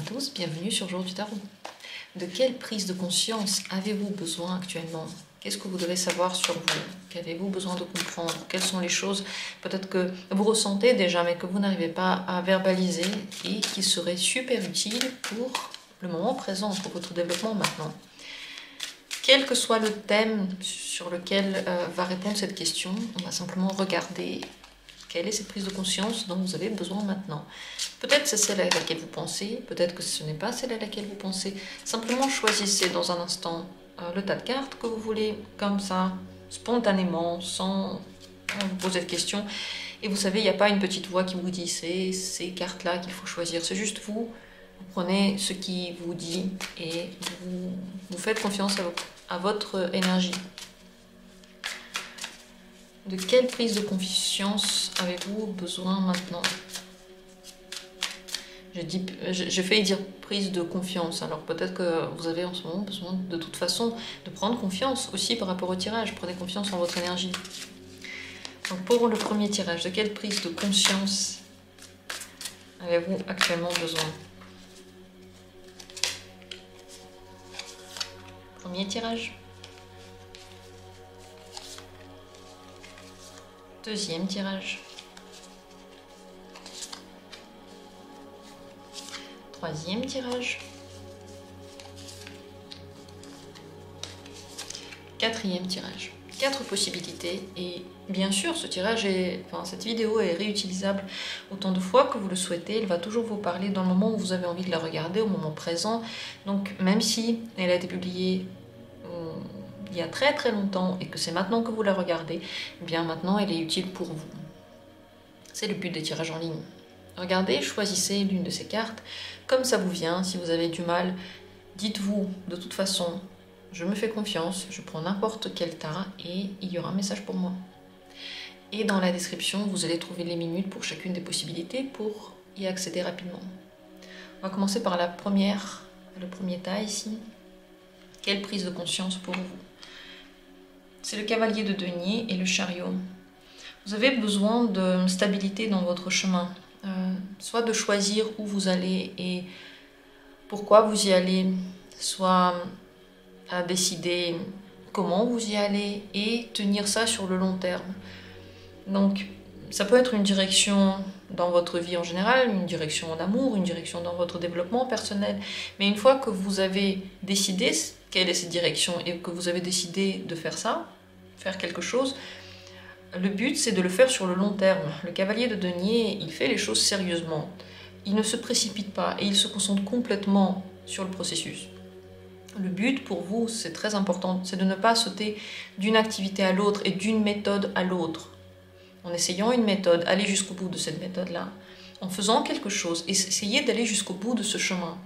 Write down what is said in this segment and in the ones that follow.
à tous, bienvenue sur Jour du Tarot. De quelle prise de conscience avez-vous besoin actuellement? Qu'est-ce que vous devez savoir sur vous? Qu'avez-vous besoin de comprendre? Quelles sont les choses peut-être que vous ressentez déjà mais que vous n'arrivez pas à verbaliser et qui seraient super utiles pour le moment présent, pour votre développement maintenant? Quel que soit le thème sur lequel va répondre cette question, on va simplement regarder quelle est cette prise de conscience dont vous avez besoin maintenant. Peut-être c'est celle à laquelle vous pensez, peut-être que ce n'est pas celle à laquelle vous pensez. Simplement choisissez dans un instant le tas de cartes que vous voulez, comme ça, spontanément, sans vous poser de questions. Et vous savez, il n'y a pas une petite voix qui vous dit c'est ces cartes-là qu'il faut choisir. C'est juste vous prenez ce qui vous dit et vous faites confiance à votre énergie. De quelle prise de conscience avez-vous besoin maintenant? J'ai failli dire prise de confiance, alors peut-être que vous avez en ce moment besoin de toute façon de prendre confiance aussi par rapport au tirage. Prenez confiance en votre énergie. Donc pour le premier tirage, de quelle prise de conscience avez-vous actuellement besoin? Premier tirage. Deuxième tirage. Troisième tirage. Quatrième tirage. 4 possibilités et bien sûr cette vidéo est réutilisable autant de fois que vous le souhaitez. Elle va toujours vous parler dans le moment où vous avez envie de la regarder, au moment présent. Donc même si elle a été publiée il y a très très longtemps et que c'est maintenant que vous la regardez, eh bien maintenant elle est utile pour vous. C'est le but des tirages en ligne. Regardez, choisissez l'une de ces cartes comme ça vous vient. Si vous avez du mal, dites-vous de toute façon, je me fais confiance, je prends n'importe quel tas et il y aura un message pour moi. Et dans la description, vous allez trouver les minutes pour chacune des possibilités pour y accéder rapidement. On va commencer par le premier tas ici. Quelle prise de conscience pour vous? C'est le cavalier de denier et le chariot. Vous avez besoin de stabilité dans votre chemin, soit de choisir où vous allez et pourquoi vous y allez, soit à décider comment vous y allez et tenir ça sur le long terme. Donc ça peut être une direction dans votre vie en général, une direction en amour, une direction dans votre développement personnel, mais une fois que vous avez décidé quelle est cette direction et que vous avez décidé de faire ça, faire quelque chose, le but c'est de le faire sur le long terme. Le cavalier de denier, il fait les choses sérieusement. Il ne se précipite pas et il se concentre complètement sur le processus. Le but pour vous, c'est très important, c'est de ne pas sauter d'une activité à l'autre et d'une méthode à l'autre. En essayant une méthode, aller jusqu'au bout de cette méthode-là, en faisant quelque chose, essayez d'aller jusqu'au bout de ce chemin.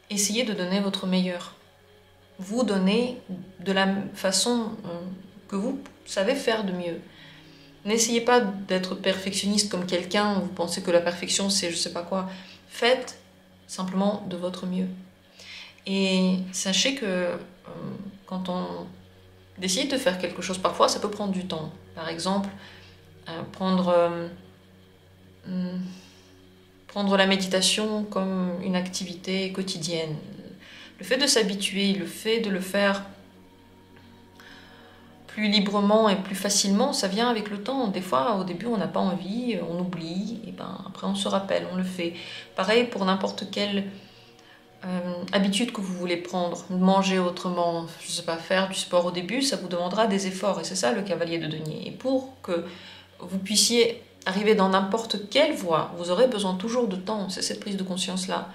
Essayez de donner votre meilleur. Vous donnez de la façon que vous savez faire de mieux. N'essayez pas d'être perfectionniste comme quelqu'un, vous pensez que la perfection c'est je sais pas quoi. Faites simplement de votre mieux. Et sachez que quand on décide de faire quelque chose, parfois ça peut prendre du temps. Par exemple, prendre la méditation comme une activité quotidienne. Le fait de s'habituer, le fait de le faire plus librement et plus facilement, ça vient avec le temps. Des fois, au début, on n'a pas envie, on oublie, et ben après on se rappelle, on le fait. Pareil pour n'importe quelle habitude que vous voulez prendre, manger autrement, je sais pas, faire du sport au début, ça vous demandera des efforts, et c'est ça le cavalier de denier. Et pour que vous puissiez arriver dans n'importe quelle voie, vous aurez besoin toujours de temps, c'est cette prise de conscience-là.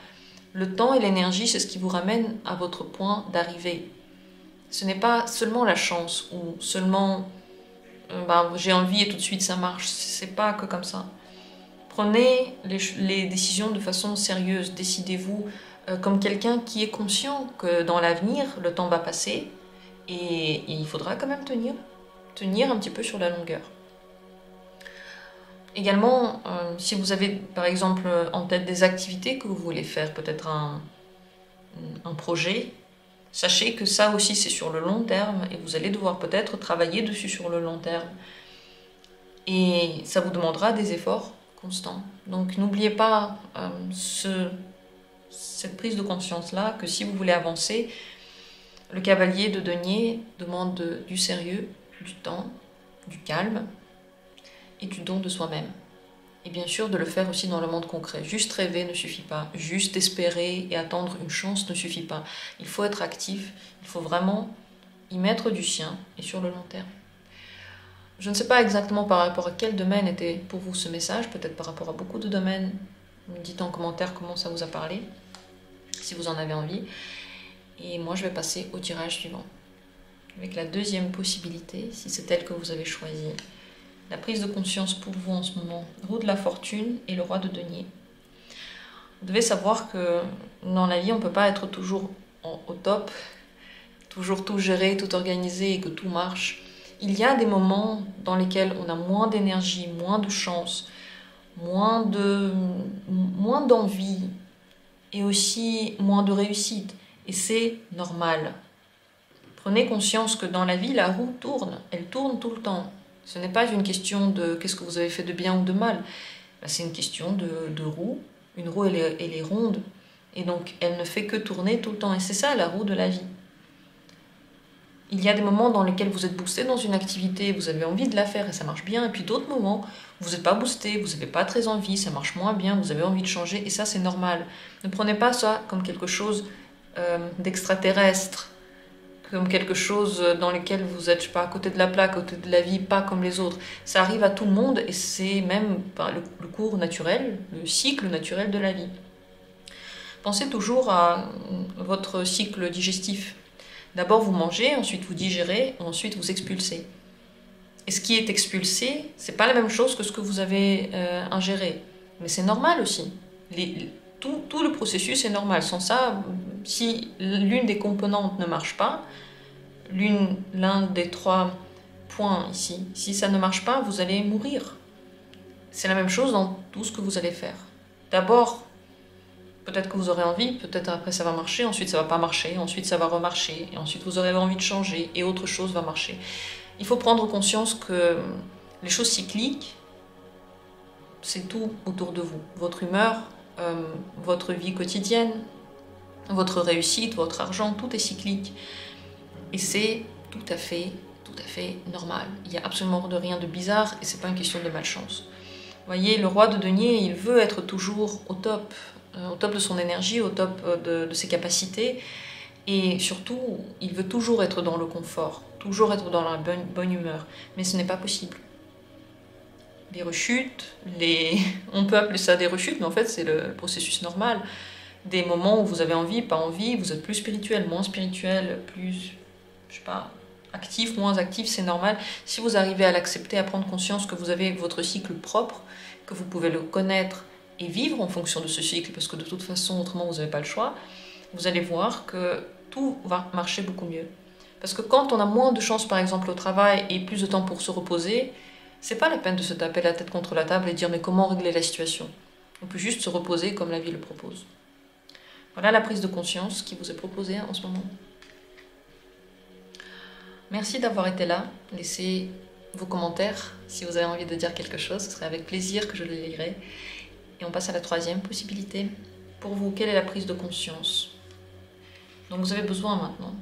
Le temps et l'énergie, c'est ce qui vous ramène à votre point d'arrivée. Ce n'est pas seulement la chance, ou seulement j'ai envie et tout de suite ça marche, c'est pas que comme ça. Prenez les décisions de façon sérieuse, décidez-vous comme quelqu'un qui est conscient que dans l'avenir, le temps va passer et il faudra quand même tenir un petit peu sur la longueur. Également, si vous avez par exemple en tête des activités que vous voulez faire, peut-être un projet, sachez que ça aussi c'est sur le long terme et vous allez devoir peut-être travailler dessus sur le long terme. Et ça vous demandera des efforts constants. Donc n'oubliez pas cette prise de conscience-là que si vous voulez avancer, le cavalier de denier demande du sérieux, du temps, du calme et du don de soi-même. Et bien sûr, de le faire aussi dans le monde concret. Juste rêver ne suffit pas. Juste espérer et attendre une chance ne suffit pas. Il faut être actif. Il faut vraiment y mettre du sien et sur le long terme. Je ne sais pas exactement par rapport à quel domaine était pour vous ce message. Peut-être par rapport à beaucoup de domaines. Dites en commentaire comment ça vous a parlé, si vous en avez envie. Et moi, je vais passer au tirage suivant. Avec la deuxième possibilité, si c'est elle que vous avez choisie. La prise de conscience pour vous en ce moment, roue de la fortune et le roi de denier. Vous devez savoir que dans la vie, on ne peut pas être toujours au top, toujours tout gérer, tout organiser et que tout marche. Il y a des moments dans lesquels on a moins d'énergie, moins de chance, moins d'envie et aussi moins de réussite. Et c'est normal. Prenez conscience que dans la vie, la roue tourne, elle tourne tout le temps. Ce n'est pas une question de qu'est-ce que vous avez fait de bien ou de mal. C'est une question de roue. Une roue, elle est ronde. Et donc, elle ne fait que tourner tout le temps. Et c'est ça, la roue de la vie. Il y a des moments dans lesquels vous êtes boosté dans une activité, vous avez envie de la faire et ça marche bien. Et puis d'autres moments, vous n'êtes pas boosté, vous n'avez pas très envie, ça marche moins bien, vous avez envie de changer. Et ça, c'est normal. Ne prenez pas ça comme quelque chose d'extraterrestre, comme quelque chose dans lequel vous êtes, je sais pas, à côté de la plaque, à côté de la vie, pas comme les autres. Ça arrive à tout le monde et c'est même le cours naturel, le cycle naturel de la vie. Pensez toujours à votre cycle digestif. D'abord vous mangez, ensuite vous digérez, ensuite vous expulsez. Et ce qui est expulsé, c'est pas la même chose que ce que vous avez ingéré. Mais c'est normal aussi. Tout le processus est normal. Sans ça, si l'une des composantes ne marche pas, l'un des 3 points ici, si ça ne marche pas, vous allez mourir. C'est la même chose dans tout ce que vous allez faire. D'abord, peut-être que vous aurez envie, peut-être après ça va marcher, ensuite ça va pas marcher, ensuite ça va remarcher, et ensuite vous aurez envie de changer, et autre chose va marcher. Il faut prendre conscience que les choses cycliques, c'est tout autour de vous. Votre humeur, votre vie quotidienne, votre réussite, votre argent, tout est cyclique. Et c'est tout à fait normal. Il n'y a absolument rien de bizarre et c'est pas une question de malchance. Vous voyez, le roi de denier, il veut être toujours au top de son énergie, au top de ses capacités. Et surtout, il veut toujours être dans le confort, toujours être dans la bonne humeur. Mais ce n'est pas possible. Les rechutes, on peut appeler ça des rechutes, mais en fait c'est le processus normal. Des moments où vous avez envie, pas envie, vous êtes plus spirituel, moins spirituel, plus, je sais pas, actif, moins actif, c'est normal. Si vous arrivez à l'accepter, à prendre conscience que vous avez votre cycle propre, que vous pouvez le connaître et vivre en fonction de ce cycle, parce que de toute façon, autrement, vous n'avez pas le choix, vous allez voir que tout va marcher beaucoup mieux. Parce que quand on a moins de chance, par exemple, au travail et plus de temps pour se reposer, c'est pas la peine de se taper la tête contre la table et dire mais comment régler la situation. On peut juste se reposer comme la vie le propose. Voilà la prise de conscience qui vous est proposée en ce moment. Merci d'avoir été là. Laissez vos commentaires si vous avez envie de dire quelque chose. Ce serait avec plaisir que je les lirai. Et on passe à la troisième possibilité. Pour vous, quelle est la prise de conscience dont vous avez besoin maintenant?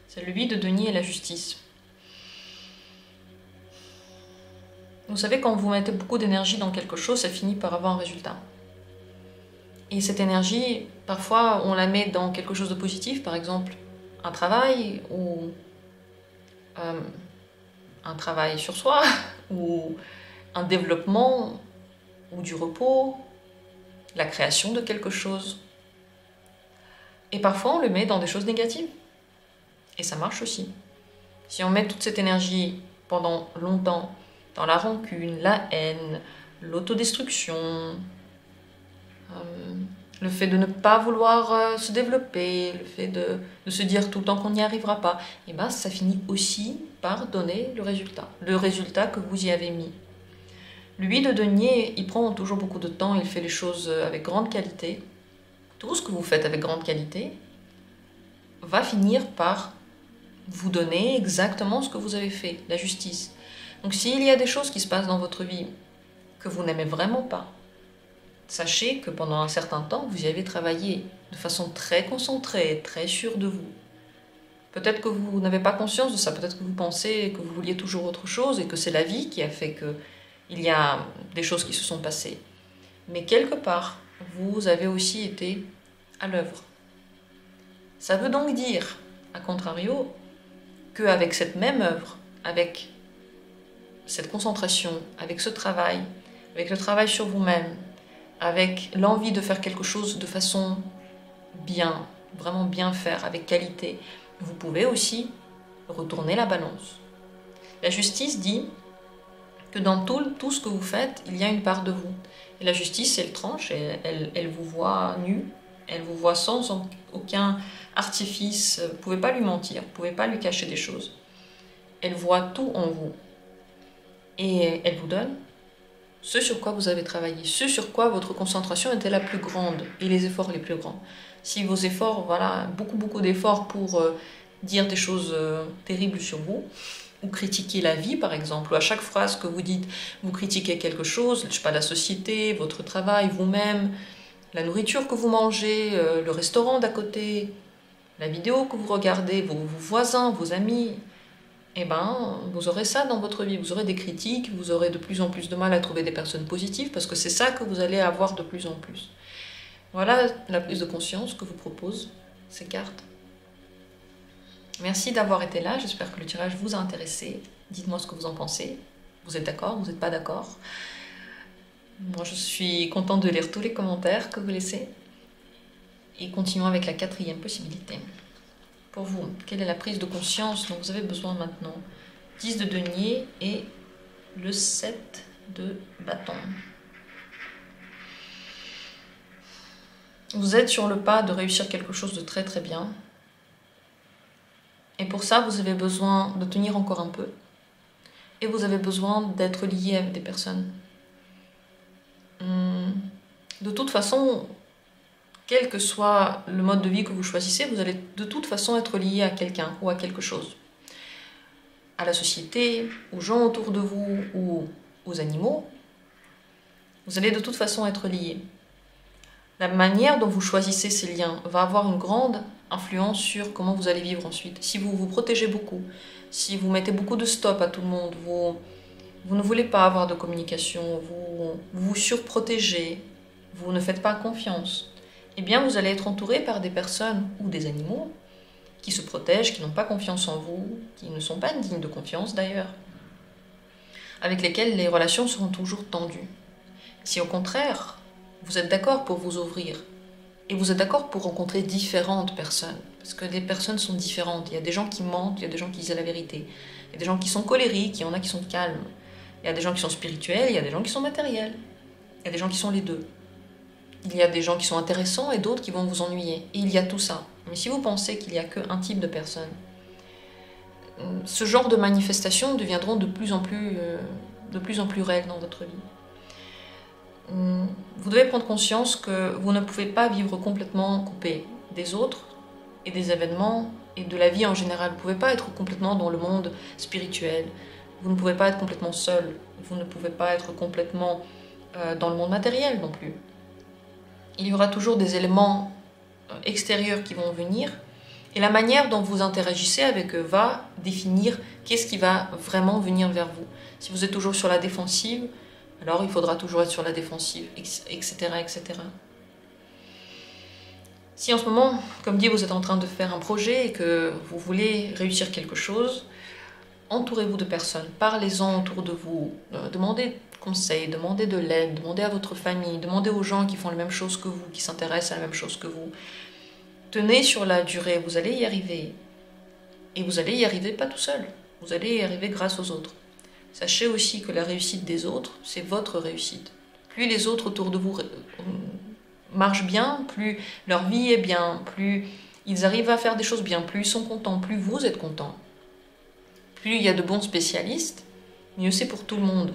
C'est le 8 de denier et la justice. Vous savez, quand vous mettez beaucoup d'énergie dans quelque chose, ça finit par avoir un résultat. Et cette énergie, parfois, on la met dans quelque chose de positif, par exemple un travail, ou un travail sur soi, ou un développement, ou du repos, la création de quelque chose. Et parfois, on le met dans des choses négatives. Et ça marche aussi. Si on met toute cette énergie pendant longtemps dans la rancune, la haine, l'autodestruction, le fait de ne pas vouloir se développer, le fait de se dire tout le temps qu'on n'y arrivera pas, et ben ça finit aussi par donner le résultat que vous y avez mis. Le 8 de denier, il prend toujours beaucoup de temps, il fait les choses avec grande qualité. Tout ce que vous faites avec grande qualité va finir par vous donner exactement ce que vous avez fait, la justice. Donc s'il y a des choses qui se passent dans votre vie que vous n'aimez vraiment pas, sachez que pendant un certain temps, vous y avez travaillé de façon très concentrée, très sûre de vous. Peut-être que vous n'avez pas conscience de ça, peut-être que vous pensez que vous vouliez toujours autre chose et que c'est la vie qui a fait qu'il y a des choses qui se sont passées. Mais quelque part, vous avez aussi été à l'œuvre. Ça veut donc dire, à contrario, qu'avec cette même œuvre, avec cette concentration, avec ce travail, avec le travail sur vous-même, avec l'envie de faire quelque chose de façon bien, vraiment bien faire, avec qualité, vous pouvez aussi retourner la balance. La justice dit que dans tout ce que vous faites, il y a une part de vous. Et la justice, elle tranche, elle vous voit nu, elle vous voit sans aucun artifice, vous ne pouvez pas lui mentir, vous ne pouvez pas lui cacher des choses. Elle voit tout en vous. Et elle vous donne ce sur quoi vous avez travaillé, ce sur quoi votre concentration était la plus grande et les efforts les plus grands. Si vos efforts, voilà, beaucoup d'efforts pour dire des choses terribles sur vous, ou critiquer la vie par exemple, ou à chaque phrase que vous dites, vous critiquez quelque chose, je sais pas, la société, votre travail, vous-même, la nourriture que vous mangez, le restaurant d'à côté, la vidéo que vous regardez, vos voisins, vos amis, eh ben, vous aurez ça dans votre vie, vous aurez des critiques, vous aurez de plus en plus de mal à trouver des personnes positives, parce que c'est ça que vous allez avoir de plus en plus. Voilà la prise de conscience que vous proposent ces cartes. Merci d'avoir été là, j'espère que le tirage vous a intéressé. Dites-moi ce que vous en pensez. Vous êtes d'accord, vous n'êtes pas d'accord? Moi, je suis contente de lire tous les commentaires que vous laissez. Et continuons avec la 4e possibilité. Pour vous, quelle est la prise de conscience dont vous avez besoin maintenant? 10 de denier et le 7 de bâton. Vous êtes sur le pas de réussir quelque chose de très très bien. Et pour ça, vous avez besoin de tenir encore un peu. Et vous avez besoin d'être lié avec des personnes. De toute façon, quel que soit le mode de vie que vous choisissez, vous allez de toute façon être lié à quelqu'un ou à quelque chose. À la société, aux gens autour de vous ou aux animaux. Vous allez de toute façon être lié. La manière dont vous choisissez ces liens va avoir une grande influence sur comment vous allez vivre ensuite. Si vous vous protégez beaucoup, si vous mettez beaucoup de stop à tout le monde, vous ne voulez pas avoir de communication, vous vous surprotégez, vous ne faites pas confiance, eh bien vous allez être entouré par des personnes ou des animaux qui se protègent, qui n'ont pas confiance en vous, qui ne sont pas dignes de confiance d'ailleurs, avec lesquels les relations seront toujours tendues. Si au contraire, vous êtes d'accord pour vous ouvrir, et vous êtes d'accord pour rencontrer différentes personnes, parce que les personnes sont différentes. Il y a des gens qui mentent, il y a des gens qui disent la vérité. Il y a des gens qui sont colériques, il y en a qui sont calmes. Il y a des gens qui sont spirituels, il y a des gens qui sont matériels. Il y a des gens qui sont les deux. Il y a des gens qui sont intéressants et d'autres qui vont vous ennuyer. Et il y a tout ça. Mais si vous pensez qu'il n'y a qu'un type de personne, ce genre de manifestations deviendront de plus en plus réelles dans votre vie. Vous devez prendre conscience que vous ne pouvez pas vivre complètement coupé des autres et des événements et de la vie en général. Vous ne pouvez pas être complètement dans le monde spirituel. Vous ne pouvez pas être complètement seul. Vous ne pouvez pas être complètement dans le monde matériel non plus. Il y aura toujours des éléments extérieurs qui vont venir et la manière dont vous interagissez avec eux va définir qu'est-ce qui va vraiment venir vers vous. Si vous êtes toujours sur la défensive, alors il faudra toujours être sur la défensive, etc., etc. Si en ce moment, comme dit, vous êtes en train de faire un projet et que vous voulez réussir quelque chose, entourez-vous de personnes, parlez-en autour de vous, demandez conseil, demandez de l'aide, demandez à votre famille, demandez aux gens qui font la même chose que vous, qui s'intéressent à la même chose que vous. Tenez sur la durée, vous allez y arriver. Et vous allez y arriver pas tout seul, vous allez y arriver grâce aux autres. Sachez aussi que la réussite des autres, c'est votre réussite. Plus les autres autour de vous marchent bien, plus leur vie est bien, plus ils arrivent à faire des choses bien, plus ils sont contents, plus vous êtes contents. Plus il y a de bons spécialistes, mieux c'est pour tout le monde.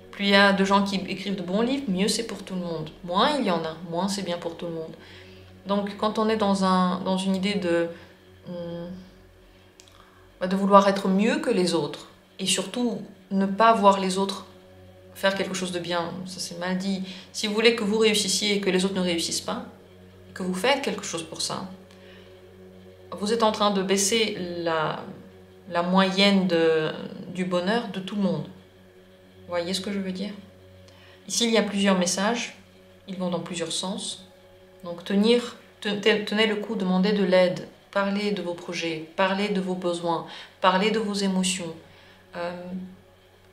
Plus il y a de gens qui écrivent de bons livres, mieux c'est pour tout le monde. Moins il y en a, moins c'est bien pour tout le monde. Donc quand on est dans une idée de vouloir être mieux que les autres, et surtout ne pas voir les autres faire quelque chose de bien, ça c'est mal dit. Si vous voulez que vous réussissiez et que les autres ne réussissent pas, que vous faites quelque chose pour ça, vous êtes en train de baisser la moyenne du bonheur de tout le monde. Vous voyez ce que je veux dire? Ici, il y a plusieurs messages, ils vont dans plusieurs sens. Donc tenez le coup, demandez de l'aide, parlez de vos projets, parlez de vos besoins, parlez de vos émotions.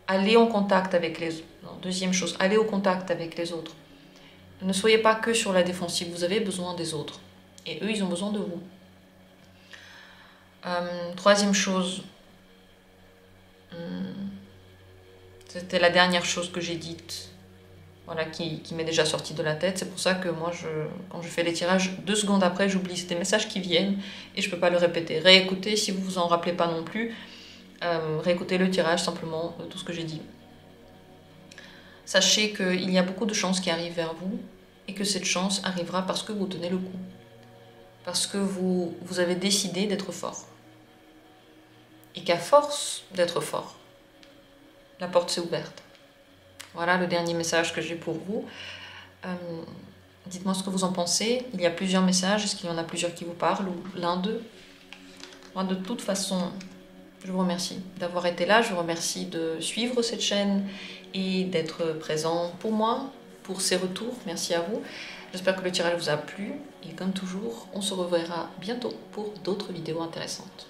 Allez en contact avec les autres. Deuxième chose, allez au contact avec les autres. Ne soyez pas que sur la défensive, vous avez besoin des autres. Et eux, ils ont besoin de vous. Troisième chose, c'était la dernière chose que j'ai dite, voilà, qui m'est déjà sortie de la tête. C'est pour ça que moi, quand je fais les tirages, 2 secondes après, j'oublie. C'est des messages qui viennent et je ne peux pas le répéter. Réécoutez, si vous vous en rappelez pas non plus, réécoutez le tirage simplement de tout ce que j'ai dit. Sachez qu'il y a beaucoup de chances qui arrivent vers vous et que cette chance arrivera parce que vous tenez le coup. Parce que vous avez décidé d'être fort. Et qu'à force d'être fort, la porte s'est ouverte. Voilà le dernier message que j'ai pour vous. Dites-moi ce que vous en pensez. Il y a plusieurs messages. Est-ce qu'il y en a plusieurs qui vous parlent ou l'un d'eux? Moi, de toute façon, je vous remercie d'avoir été là. Je vous remercie de suivre cette chaîne et d'être présent pour moi, pour ces retours. Merci à vous. J'espère que le tirage vous a plu. Et comme toujours, on se reverra bientôt pour d'autres vidéos intéressantes.